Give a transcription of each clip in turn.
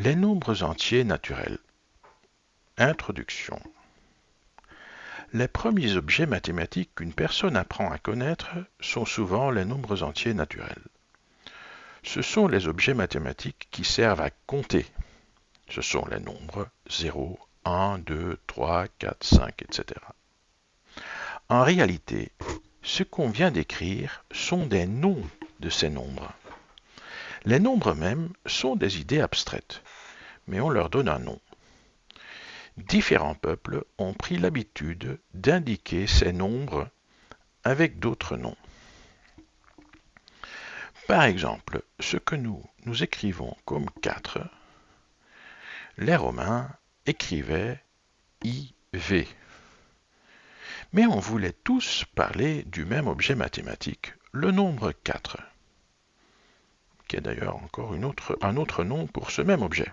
Les nombres entiers naturels. Introduction. Les premiers objets mathématiques qu'une personne apprend à connaître sont souvent les nombres entiers naturels. Ce sont les objets mathématiques qui servent à compter. Ce sont les nombres 0, 1, 2, 3, 4, 5, etc. En réalité, ce qu'on vient d'écrire sont des noms de ces nombres. Les nombres mêmes sont des idées abstraites, mais on leur donne un nom. Différents peuples ont pris l'habitude d'indiquer ces nombres avec d'autres noms. Par exemple, ce que nous écrivons comme 4, les Romains écrivaient IV. Mais on voulait tous parler du même objet mathématique, le nombre 4, qui est d'ailleurs encore un autre nom pour ce même objet.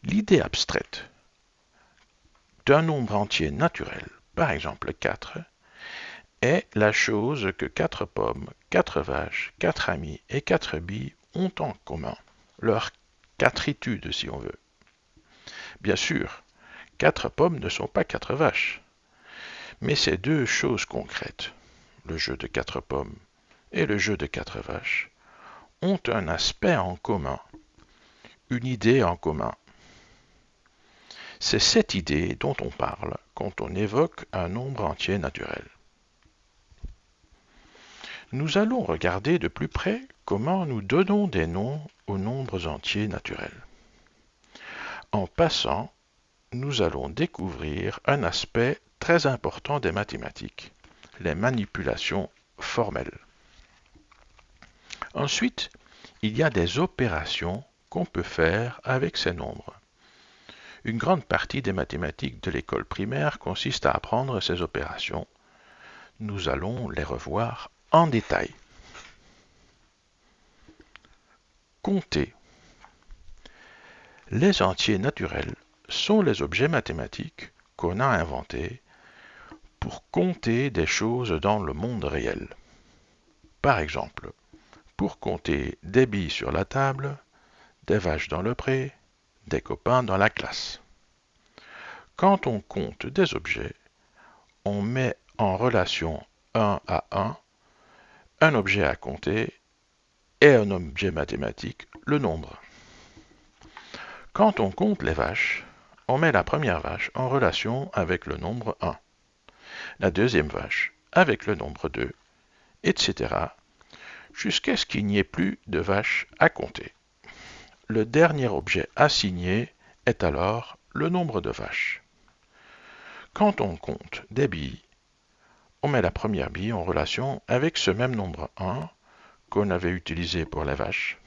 L'idée abstraite d'un nombre entier naturel, par exemple 4, est la chose que 4 pommes, 4 vaches, 4 amis et 4 billes ont en commun, leur quatritude si on veut. Bien sûr, 4 pommes ne sont pas 4 vaches, mais ces deux choses concrètes, le jeu de 4 pommes et le jeu de 4 vaches, ont un aspect en commun, une idée en commun. C'est cette idée dont on parle quand on évoque un nombre entier naturel. Nous allons regarder de plus près comment nous donnons des noms aux nombres entiers naturels. En passant, nous allons découvrir un aspect très important des mathématiques, les manipulations formelles. Ensuite, il y a des opérations qu'on peut faire avec ces nombres. Une grande partie des mathématiques de l'école primaire consiste à apprendre ces opérations. Nous allons les revoir en détail. Compter. Les entiers naturels sont les objets mathématiques qu'on a inventés pour compter des choses dans le monde réel. Par exemple, pour compter des billes sur la table, des vaches dans le pré, des copains dans la classe. Quand on compte des objets, on met en relation un à un objet à compter et un objet mathématique, le nombre. Quand on compte les vaches, on met la première vache en relation avec le nombre 1, la deuxième vache avec le nombre 2, etc., jusqu'à ce qu'il n'y ait plus de vaches à compter. Le dernier objet assigné est alors le nombre de vaches. Quand on compte des billes, on met la première bille en relation avec ce même nombre 1 qu'on avait utilisé pour les vaches,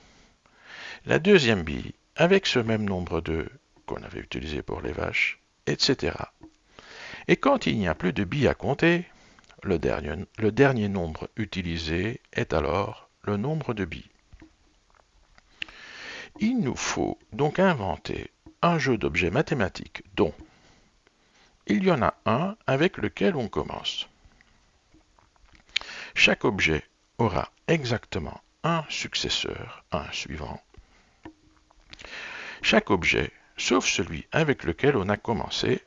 la deuxième bille avec ce même nombre 2 qu'on avait utilisé pour les vaches, etc. Et quand il n'y a plus de billes à compter, le dernier nombre utilisé est alors le nombre de billes. Il nous faut donc inventer un jeu d'objets mathématiques dont il y en a un avec lequel on commence. Chaque objet aura exactement un successeur, un suivant. Chaque objet, sauf celui avec lequel on a commencé,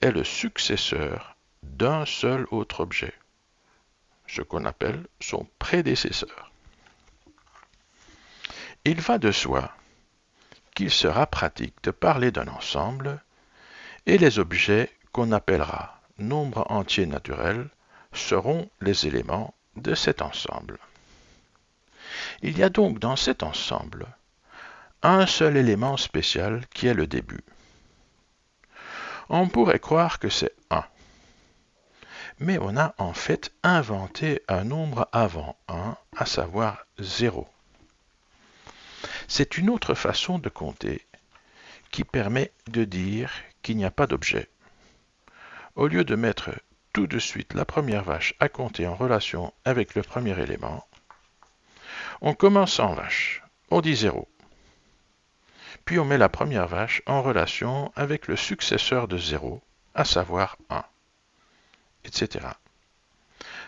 est le successeur d'un seul autre objet, ce qu'on appelle son prédécesseur. Il va de soi qu'il sera pratique de parler d'un ensemble et les objets qu'on appellera nombres entiers naturels seront les éléments de cet ensemble. Il y a donc dans cet ensemble un seul élément spécial qui est le début. On pourrait croire que c'est 1, mais on a en fait inventé un nombre avant 1, à savoir 0. C'est une autre façon de compter qui permet de dire qu'il n'y a pas d'objet. Au lieu de mettre tout de suite la première vache à compter en relation avec le premier élément, on commence en vache, on dit 0. Puis on met la première vache en relation avec le successeur de 0, à savoir 1, etc.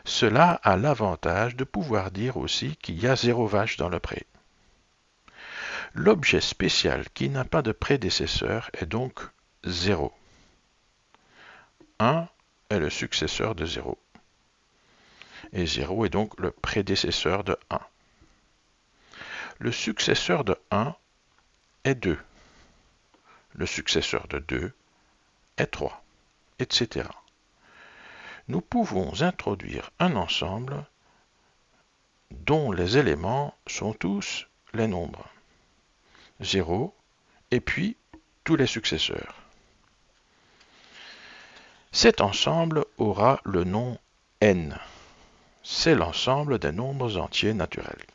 Cela a l'avantage de pouvoir dire aussi qu'il y a 0 vache dans le pré. L'objet spécial qui n'a pas de prédécesseur est donc 0. 1 est le successeur de 0. Et 0 est donc le prédécesseur de 1. Le successeur de 1 est 2. Le successeur de 2 est 3, etc. Nous pouvons introduire un ensemble dont les éléments sont tous les nombres 0 et puis tous les successeurs. Cet ensemble aura le nom n. C'est l'ensemble des nombres entiers naturels.